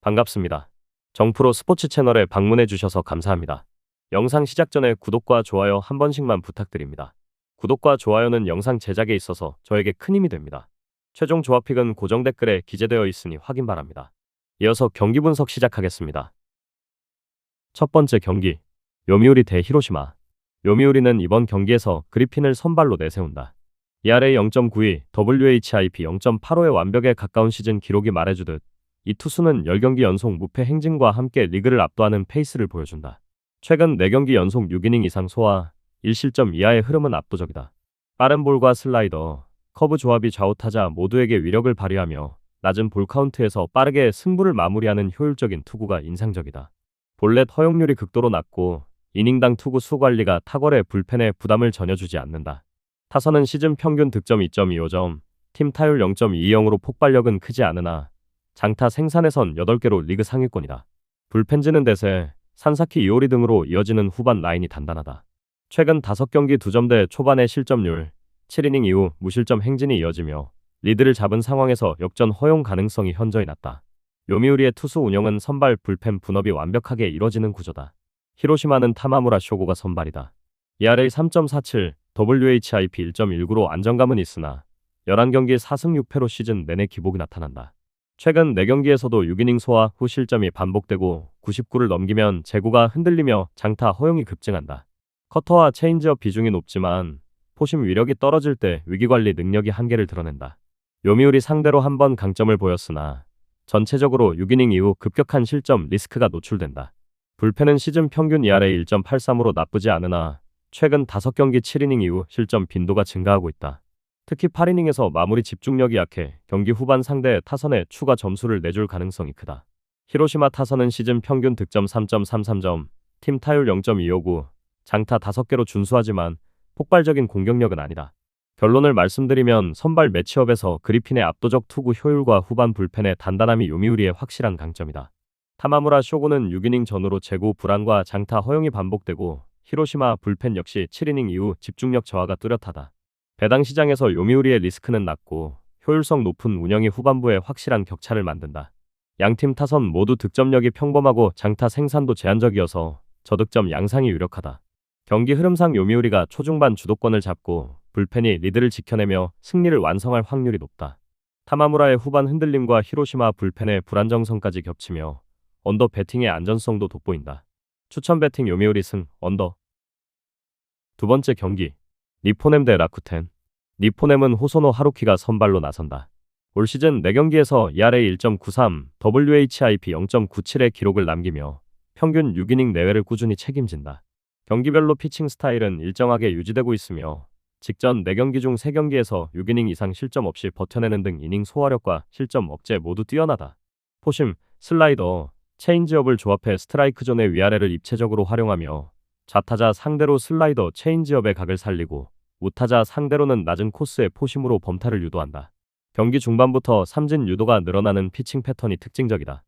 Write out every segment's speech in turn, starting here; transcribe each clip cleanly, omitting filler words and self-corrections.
반갑습니다. 정프로 스포츠 채널에 방문해 주셔서 감사합니다. 영상 시작 전에 구독과 좋아요 한 번씩만 부탁드립니다. 구독과 좋아요는 영상 제작에 있어서 저에게 큰 힘이 됩니다. 최종 조합픽은 고정 댓글에 기재되어 있으니 확인 바랍니다. 이어서 경기 분석 시작하겠습니다. 첫 번째 경기, 요미우리 대 히로시마. 요미우리는 이번 경기에서 그리핀을 선발로 내세운다. ERA 0.92, WHIP 0.85의 완벽에 가까운 시즌 기록이 말해주듯 이 투수는 10경기 연속 무패 행진과 함께 리그를 압도하는 페이스를 보여준다. 최근 4경기 연속 6이닝 이상 소화, 1실점 이하의 흐름은 압도적이다. 빠른 볼과 슬라이더, 커브 조합이 좌우타자 모두에게 위력을 발휘하며 낮은 볼 카운트에서 빠르게 승부를 마무리하는 효율적인 투구가 인상적이다. 볼넷 허용률이 극도로 낮고 이닝당 투구 수 관리가 탁월해 불펜에 부담을 전혀 주지 않는다. 타선은 시즌 평균 득점 2.25점, 팀 타율 0.20으로 폭발력은 크지 않으나 장타 생산에선 8개로 리그 상위권이다. 불펜지는 대세, 산사키 이오리 등으로 이어지는 후반 라인이 단단하다. 최근 5경기 2점대 초반의 실점률, 7이닝 이후 무실점 행진이 이어지며 리드를 잡은 상황에서 역전 허용 가능성이 현저히 낮다. 요미우리의 투수 운영은 선발 불펜 분업이 완벽하게 이뤄지는 구조다. 히로시마는 타마무라 쇼고가 선발이다. ERA 3.47, WHIP 1.19로 안정감은 있으나 11경기 4승 6패로 시즌 내내 기복이 나타난다. 최근 4경기에서도 6이닝 소화 후 실점이 반복되고 99를 넘기면 제구가 흔들리며 장타 허용이 급증한다. 커터와 체인지업 비중이 높지만 포심 위력이 떨어질 때 위기관리 능력이 한계를 드러낸다. 요미우리 상대로 한번 강점을 보였으나 전체적으로 6이닝 이후 급격한 실점 리스크가 노출된다. 불펜은 시즌 평균 ERA 1.83으로 나쁘지 않으나 최근 5경기 7이닝 이후 실점 빈도가 증가하고 있다. 특히 8이닝에서 마무리 집중력이 약해 경기 후반 상대 타선에 추가 점수를 내줄 가능성이 크다. 히로시마 타선은 시즌 평균 득점 3.33점, 팀 타율 0.259, 장타 5개로 준수하지만 폭발적인 공격력은 아니다. 결론을 말씀드리면 선발 매치업에서 그리핀의 압도적 투구 효율과 후반 불펜의 단단함이 요미우리의 확실한 강점이다. 타마무라 쇼고는 6이닝 전후로 제구 불안과 장타 허용이 반복되고 히로시마 불펜 역시 7이닝 이후 집중력 저하가 뚜렷하다. 배당 시장에서 요미우리의 리스크는 낮고 효율성 높은 운영이 후반부에 확실한 격차를 만든다. 양팀 타선 모두 득점력이 평범하고 장타 생산도 제한적이어서 저득점 양상이 유력하다. 경기 흐름상 요미우리가 초중반 주도권을 잡고 불펜이 리드를 지켜내며 승리를 완성할 확률이 높다. 타마무라의 후반 흔들림과 히로시마 불펜의 불안정성까지 겹치며 언더 배팅의 안전성도 돋보인다. 추천 배팅 요미우리 승, 언더. 두 번째 경기, 니포넴 대 라쿠텐. 니포넴은 호소노 하루키가 선발로 나선다. 올 시즌 4경기에서 ERA 1.93, WHIP 0.97의 기록을 남기며 평균 6이닝 내외를 꾸준히 책임진다. 경기별로 피칭 스타일은 일정하게 유지되고 있으며 직전 4경기 중 3경기에서 6이닝 이상 실점 없이 버텨내는 등 이닝 소화력과 실점 억제 모두 뛰어나다. 포심, 슬라이더, 체인지업을 조합해 스트라이크 존의 위아래를 입체적으로 활용하며 좌타자 상대로 슬라이더 체인지업의 각을 살리고 우타자 상대로는 낮은 코스의 포심으로 범타를 유도한다. 경기 중반부터 삼진 유도가 늘어나는 피칭 패턴이 특징적이다.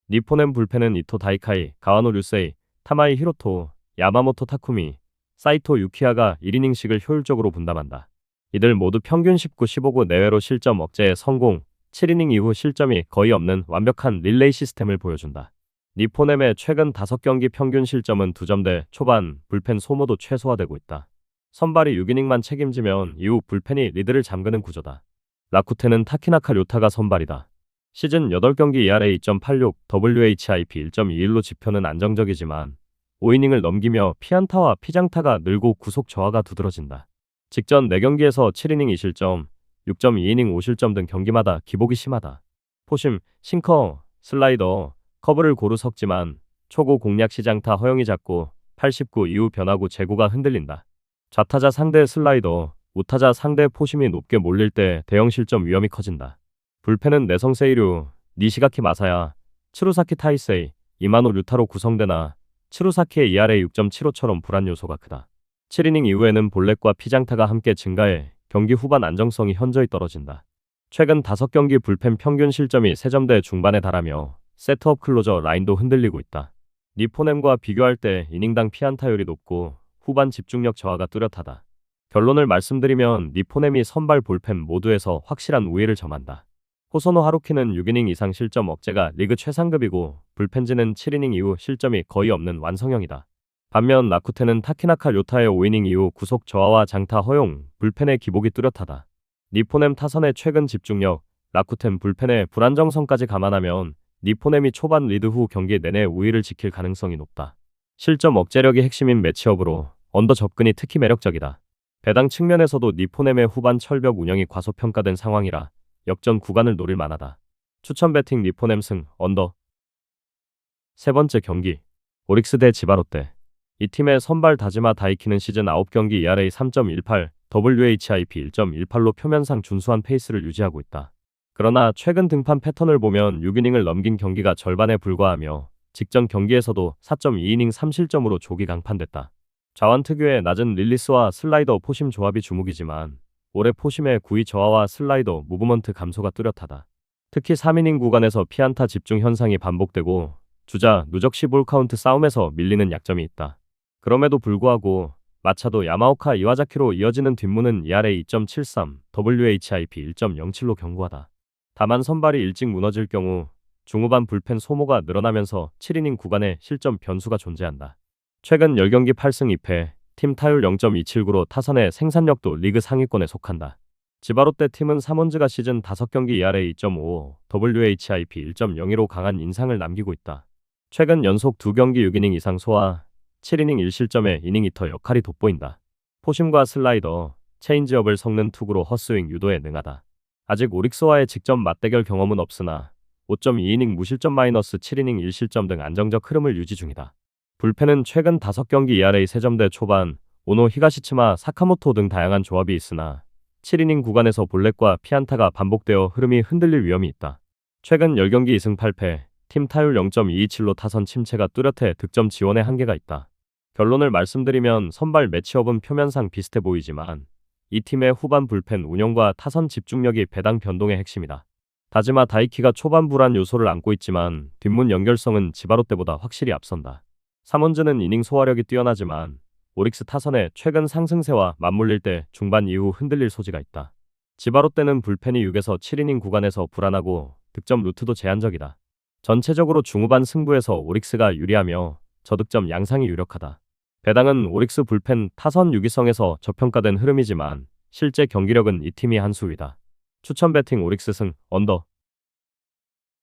니포넴 불펜은 이토 다이카이, 가와노 류세이, 타마이 히로토, 야마모토 타쿠미, 사이토 유키아가 1이닝씩을 효율적으로 분담한다. 이들 모두 평균 19, 15구 내외로 실점 억제에 성공, 7이닝 이후 실점이 거의 없는 완벽한 릴레이 시스템을 보여준다. 니포넴의 최근 5경기 평균 실점은 2점대 초반, 불펜 소모도 최소화되고 있다. 선발이 6이닝만 책임지면 이후 불펜이 리드를 잠그는 구조다. 라쿠텐은 타키나카 료타가 선발이다. 시즌 8경기 ERA 2.86, WHIP 1.21로 지표는 안정적이지만 5이닝을 넘기며 피안타와 피장타가 늘고 구속 저하가 두드러진다. 직전 4경기에서 7이닝 2실점, 6.2이닝 5실점 등 경기마다 기복이 심하다. 포심, 싱커, 슬라이더, 커브를 고루 섞지만 초고 공략 시장타 허용이 작고 89 이후 변화구 제구가 흔들린다. 좌타자 상대 슬라이더, 우타자 상대 포심이 높게 몰릴 때 대형 실점 위험이 커진다. 불펜은 내성세이류, 니시가키 마사야, 츠루사키 타이세이, 이마노 류타로 구성되나 츠루사키의 ERA 6.75처럼 불안 요소가 크다. 7이닝 이후에는 볼넷과 피장타가 함께 증가해 경기 후반 안정성이 현저히 떨어진다. 최근 5경기 불펜 평균 실점이 3점대 중반에 달하며 세트업 클로저 라인도 흔들리고 있다. 니포넴과 비교할 때 이닝당 피안타율이 높고 후반 집중력 저하가 뚜렷하다. 결론을 말씀드리면 니포넴이 선발 볼펜 모두에서 확실한 우위를 점한다. 호소노 하루키는 6이닝 이상 실점 억제가 리그 최상급이고 불펜진은 7이닝 이후 실점이 거의 없는 완성형이다. 반면 라쿠텐은 타키나카 료타의 5이닝 이후 구속 저하와 장타 허용, 불펜의 기복이 뚜렷하다. 니포넴 타선의 최근 집중력, 라쿠텐 불펜의 불안정성까지 감안하면 니포넴이 초반 리드 후 경기 내내 우위를 지킬 가능성이 높다. 실점 억제력이 핵심인 매치업으로 언더 접근이 특히 매력적이다. 배당 측면에서도 니포넴의 후반 철벽 운영이 과소평가된 상황이라 역전 구간을 노릴 만하다. 추천 배팅 니포넴 승, 언더. 세 번째 경기, 오릭스 대 지바롯데. 이 팀의 선발 다지마 다이키는 시즌 9경기 ERA 3.18, WHIP 1.18로 표면상 준수한 페이스를 유지하고 있다. 그러나 최근 등판 패턴을 보면 6이닝을 넘긴 경기가 절반에 불과하며 직전 경기에서도 4.2이닝 3실점으로 조기 강판됐다. 좌완 특유의 낮은 릴리스와 슬라이더 포심 조합이 주목이지만 올해 포심의 구위 저하와 슬라이더 무브먼트 감소가 뚜렷하다. 특히 3이닝 구간에서 피안타 집중 현상이 반복되고 주자 누적 시 볼 카운트 싸움에서 밀리는 약점이 있다. 그럼에도 불구하고 마차도 야마오카 이와자키로 이어지는 뒷문은 ERA 2.73, WHIP 1.07로 견고하다. 다만 선발이 일찍 무너질 경우 중후반 불펜 소모가 늘어나면서 7이닝 구간에 실점 변수가 존재한다. 최근 10경기 8승 2패, 팀 타율 0.279로 타선의 생산력도 리그 상위권에 속한다. 지바롯데 팀은 사몬즈가 시즌 5경기 ERA 2.55, WHIP 1.02로 강한 인상을 남기고 있다. 최근 연속 2경기 6이닝 이상 소화, 7이닝 1실점의 이닝 히터 역할이 돋보인다. 포심과 슬라이더, 체인지업을 섞는 투구로 헛스윙 유도에 능하다. 아직 오릭스와의 직접 맞대결 경험은 없으나 5.2이닝 무실점 마이너스 7이닝 1실점 등 안정적 흐름을 유지 중이다. 불펜은 최근 5경기 ERA 3점대 초반, 오노 히가시츠마 사카모토 등 다양한 조합이 있으나 7이닝 구간에서 볼넷과 피안타가 반복되어 흐름이 흔들릴 위험이 있다. 최근 10경기 2승 8패, 팀 타율 0.227로 타선 침체가 뚜렷해 득점 지원에 한계가 있다. 결론을 말씀드리면 선발 매치업은 표면상 비슷해 보이지만 이 팀의 후반 불펜 운영과 타선 집중력이 배당 변동의 핵심이다. 다지마 다이키가 초반 불안 요소를 안고 있지만 뒷문 연결성은 지바롯데보다 확실히 앞선다. 사몬즈는 이닝 소화력이 뛰어나지만 오릭스 타선의 최근 상승세와 맞물릴 때 중반 이후 흔들릴 소지가 있다. 지바롯데는 불펜이 6에서 7이닝 구간에서 불안하고 득점 루트도 제한적이다. 전체적으로 중후반 승부에서 오릭스가 유리하며 저득점 양상이 유력하다. 배당은 오릭스 불펜 타선 유기성에서 저평가된 흐름이지만 실제 경기력은 이 팀이 한 수위다. 추천 배팅 오릭스 승, 언더.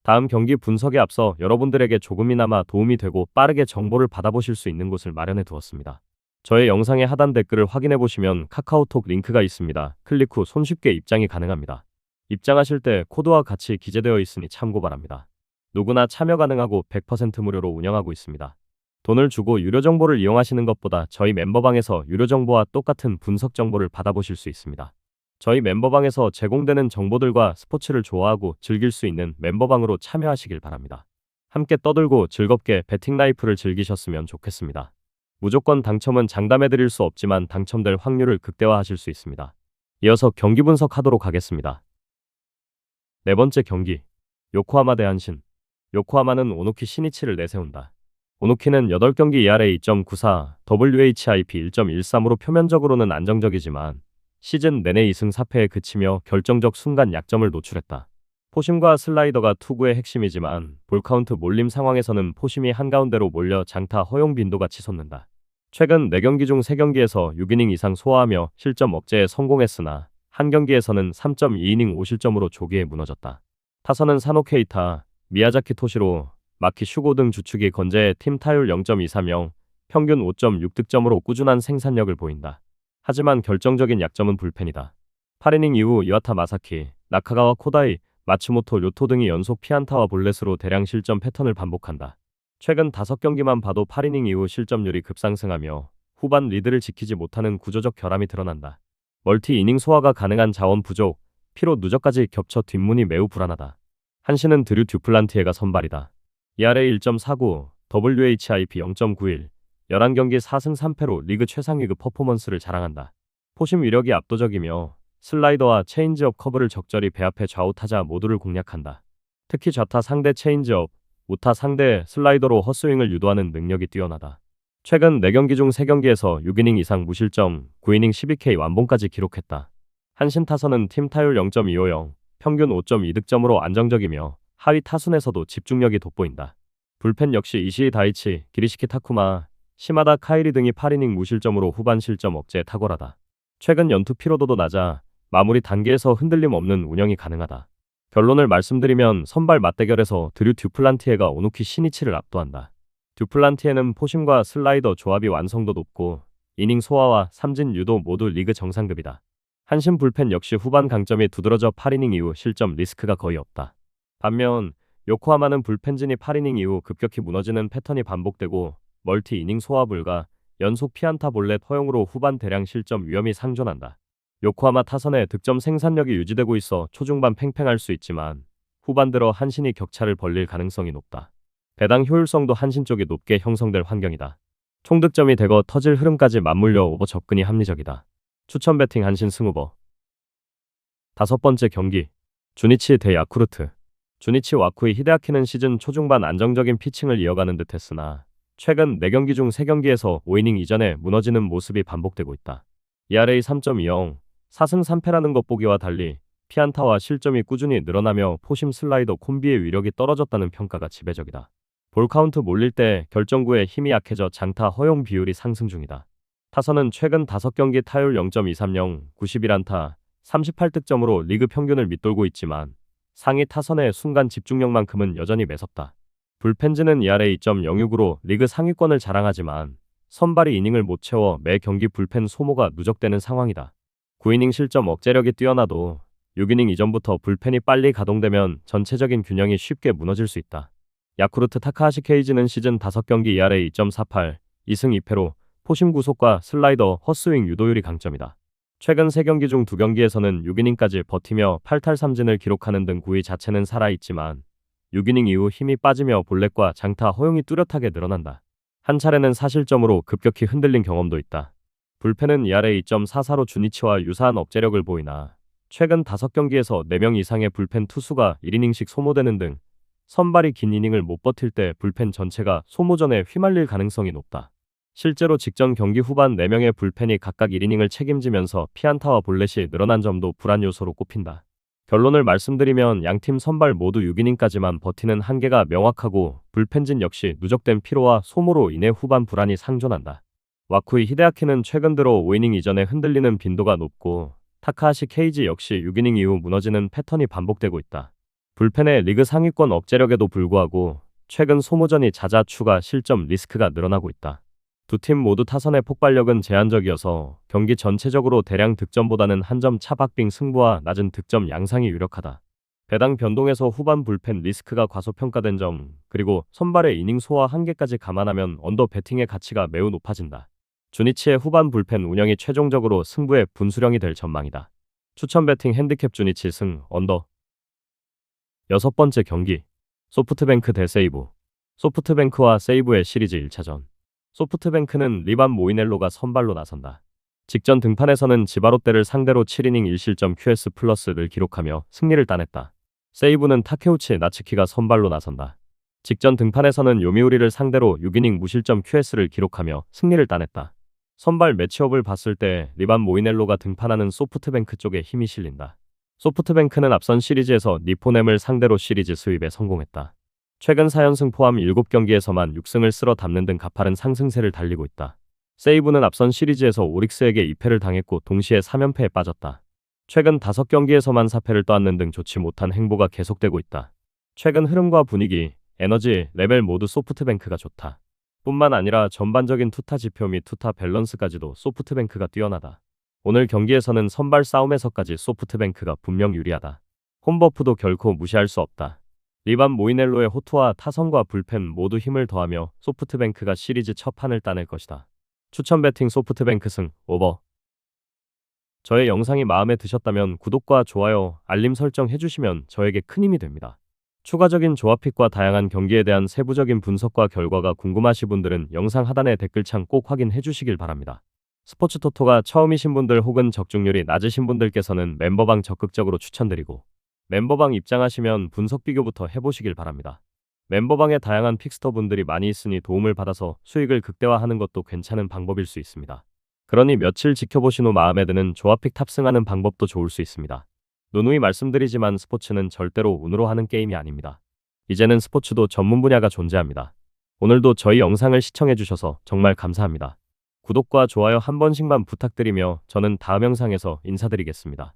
다음 경기 분석에 앞서 여러분들에게 조금이나마 도움이 되고 빠르게 정보를 받아보실 수 있는 곳을 마련해 두었습니다. 저의 영상의 하단 댓글을 확인해 보시면 카카오톡 링크가 있습니다. 클릭 후 손쉽게 입장이 가능합니다. 입장하실 때 코드와 같이 기재되어 있으니 참고 바랍니다. 누구나 참여 가능하고 100% 무료로 운영하고 있습니다. 돈을 주고 유료 정보를 이용하시는 것보다 저희 멤버방에서 유료 정보와 똑같은 분석 정보를 받아보실 수 있습니다. 저희 멤버방에서 제공되는 정보들과 스포츠를 좋아하고 즐길 수 있는 멤버방으로 참여하시길 바랍니다. 함께 떠들고 즐겁게 배팅 라이프를 즐기셨으면 좋겠습니다. 무조건 당첨은 장담해드릴 수 없지만 당첨될 확률을 극대화하실 수 있습니다. 이어서 경기 분석하도록 하겠습니다. 네 번째 경기, 요코하마 대 한신. 요코하마는 오노키 시니치를 내세운다. 오노키는 8경기 ERA 2.94, WHIP 1.13으로 표면적으로는 안정적이지만 시즌 내내 2승 4패에 그치며 결정적 순간 약점을 노출했다. 포심과 슬라이더가 투구의 핵심이지만 볼카운트 몰림 상황에서는 포심이 한가운데로 몰려 장타 허용 빈도가 치솟는다. 최근 4경기 중 3경기에서 6이닝 이상 소화하며 실점 억제에 성공했으나 한 경기에서는 3.2이닝 5실점으로 조기에 무너졌다. 타선은 사노 케이타, 미야자키 토시로, 마키 슈고 등 주축이 건재해 팀 타율 0.230, 평균 5.6득점으로 꾸준한 생산력을 보인다. 하지만 결정적인 약점은 불펜이다. 8이닝 이후 이와타 마사키, 나카가와 코다이, 마츠모토 료토 등이 연속 피안타와 볼넷으로 대량 실점 패턴을 반복한다. 최근 5경기만 봐도 8이닝 이후 실점률이 급상승하며 후반 리드를 지키지 못하는 구조적 결함이 드러난다. 멀티 이닝 소화가 가능한 자원 부족, 피로 누적까지 겹쳐 뒷문이 매우 불안하다. 한신은 드류 듀플란티에가 선발이다. ERA 1.49, WHIP 0.91, 11경기 4승 3패로 리그 최상 위급 퍼포먼스를 자랑한다. 포심 위력이 압도적이며 슬라이더와 체인지업 커브를 적절히 배합해 좌우 타자 모두를 공략한다. 특히 좌타 상대 체인지업, 우타 상대 슬라이더로 헛스윙을 유도하는 능력이 뛰어나다. 최근 4경기 중 3경기에서 6이닝 이상 무실점, 9이닝 12K 완봉까지 기록했다. 한신 타선은 팀 타율 0.250, 평균 5.2득점으로 안정적이며 하위 타순에서도 집중력이 돋보인다. 불펜 역시 이시이 다이치, 기리시키 타쿠마, 시마다 카이리 등이 8이닝 무실점으로 후반 실점 억제에 탁월하다. 최근 연투 피로도도 낮아 마무리 단계에서 흔들림 없는 운영이 가능하다. 결론을 말씀드리면 선발 맞대결에서 드류 듀플란티에가 오누키 시니치를 압도한다. 듀플란티에는 포심과 슬라이더 조합이 완성도 높고 이닝 소화와 삼진 유도 모두 리그 정상급이다. 한신 불펜 역시 후반 강점이 두드러져 8이닝 이후 실점 리스크가 거의 없다. 반면 요코하마는 불펜진이 8이닝 이후 급격히 무너지는 패턴이 반복되고 멀티 이닝 소화 불가, 연속 피안타 볼넷 허용으로 후반 대량 실점 위험이 상존한다. 요코하마 타선의 득점 생산력이 유지되고 있어 초중반 팽팽할 수 있지만 후반 들어 한신이 격차를 벌릴 가능성이 높다. 배당 효율성도 한신 쪽이 높게 형성될 환경이다. 총득점이 되고 터질 흐름까지 맞물려 오버 접근이 합리적이다. 추천 배팅 한신 승후보. 다섯 번째 경기 주니치 대 야쿠르트. 주니치 와쿠이 히데아키는 시즌 초중반 안정적인 피칭을 이어가는 듯 했으나 최근 4경기 중 3경기에서 5이닝 이전에 무너지는 모습이 반복되고 있다. ERA 3.20, 4승 3패라는 것 보기와 달리 피안타와 실점이 꾸준히 늘어나며 포심 슬라이더 콤비의 위력이 떨어졌다는 평가가 지배적이다. 볼 카운트 몰릴 때 결정구에 힘이 약해져 장타 허용 비율이 상승 중이다. 타선은 최근 5경기 타율 0.230, 91안타, 38득점으로 리그 평균을 밑돌고 있지만 상위 타선의 순간 집중력만큼은 여전히 매섭다. 불펜진은 ERA 2.06으로 리그 상위권을 자랑하지만 선발이 이닝을 못 채워 매 경기 불펜 소모가 누적되는 상황이다. 9이닝 실점 억제력이 뛰어나도 6이닝 이전부터 불펜이 빨리 가동되면 전체적인 균형이 쉽게 무너질 수 있다. 야쿠르트 타카하시 케이지는 시즌 5경기 ERA 2.48, 2승 2패로 포심 구속과 슬라이더, 헛스윙 유도율이 강점이다. 최근 3경기 중 2경기에서는 6이닝까지 버티며 8탈 3진을 기록하는 등 구위 자체는 살아있지만 6이닝 이후 힘이 빠지며 볼넷과 장타 허용이 뚜렷하게 늘어난다. 한 차례는 사실점으로 급격히 흔들린 경험도 있다. 불펜은 ERA 2.44로 주니치와 유사한 억제력을 보이나 최근 5경기에서 4명 이상의 불펜 투수가 1이닝씩 소모되는 등 선발이 긴 이닝을 못 버틸 때 불펜 전체가 소모전에 휘말릴 가능성이 높다. 실제로 직전 경기 후반 4명의 불펜이 각각 1이닝을 책임지면서 피안타와 볼넷이 늘어난 점도 불안 요소로 꼽힌다. 결론을 말씀드리면 양팀 선발 모두 6이닝까지만 버티는 한계가 명확하고 불펜진 역시 누적된 피로와 소모로 인해 후반 불안이 상존한다. 와쿠이 히데아키는 최근 들어 5이닝 이전에 흔들리는 빈도가 높고 타카하시 케이지 역시 6이닝 이후 무너지는 패턴이 반복되고 있다. 불펜의 리그 상위권 억제력에도 불구하고 최근 소모전이 잦아 추가 실점 리스크가 늘어나고 있다. 두 팀 모두 타선의 폭발력은 제한적이어서 경기 전체적으로 대량 득점보다는 한 점 차 박빙 승부와 낮은 득점 양상이 유력하다. 배당 변동에서 후반 불펜 리스크가 과소평가된 점, 그리고 선발의 이닝 소화 한계까지 감안하면 언더 배팅의 가치가 매우 높아진다. 주니치의 후반 불펜 운영이 최종적으로 승부의 분수령이 될 전망이다. 추천 배팅 핸디캡 주니치 승, 언더. 여섯 번째 경기 소프트뱅크 대 세이브. 소프트뱅크와 세이브의 시리즈 1차전. 소프트뱅크는 리반 모이넬로가 선발로 나선다. 직전 등판에서는 지바롯데를 상대로 7이닝 1실점 QS 플러스를 기록하며 승리를 따냈다. 세이브는 타케우치 나츠키가 선발로 나선다. 직전 등판에서는 요미우리를 상대로 6이닝 무실점 QS를 기록하며 승리를 따냈다. 선발 매치업을 봤을 때 리반 모이넬로가 등판하는 소프트뱅크 쪽에 힘이 실린다. 소프트뱅크는 앞선 시리즈에서 니포넴을 상대로 시리즈 스윕에 성공했다. 최근 4연승 포함 7경기에서만 6승을 쓸어 담는 등 가파른 상승세를 달리고 있다. 세이브는 앞선 시리즈에서 오릭스에게 2패를 당했고 동시에 3연패에 빠졌다. 최근 5경기에서만 4패를 떠안는 등 좋지 못한 행보가 계속되고 있다. 최근 흐름과 분위기, 에너지, 레벨 모두 소프트뱅크가 좋다. 뿐만 아니라 전반적인 투타 지표 및 투타 밸런스까지도 소프트뱅크가 뛰어나다. 오늘 경기에서는 선발 싸움에서까지 소프트뱅크가 분명 유리하다. 홈버프도 결코 무시할 수 없다. 리반 모이넬로의 호투와 타선과 불펜 모두 힘을 더하며 소프트뱅크가 시리즈 첫 판을 따낼 것이다. 추천 배팅 소프트뱅크 승, 오버. 저의 영상이 마음에 드셨다면 구독과 좋아요, 알림 설정 해주시면 저에게 큰 힘이 됩니다. 추가적인 조합픽과 다양한 경기에 대한 세부적인 분석과 결과가 궁금하신 분들은 영상 하단의 댓글창 꼭 확인해 주시길 바랍니다. 스포츠 토토가 처음이신 분들 혹은 적중률이 낮으신 분들께서는 멤버방 적극적으로 추천드리고 멤버방 입장하시면 분석 비교부터 해보시길 바랍니다. 멤버방에 다양한 픽스터 분들이 많이 있으니 도움을 받아서 수익을 극대화하는 것도 괜찮은 방법일 수 있습니다. 그러니 며칠 지켜보신 후 마음에 드는 조합픽 탑승하는 방법도 좋을 수 있습니다. 누누이 말씀드리지만 스포츠는 절대로 운으로 하는 게임이 아닙니다. 이제는 스포츠도 전문 분야가 존재합니다. 오늘도 저희 영상을 시청해주셔서 정말 감사합니다. 구독과 좋아요 한 번씩만 부탁드리며 저는 다음 영상에서 인사드리겠습니다.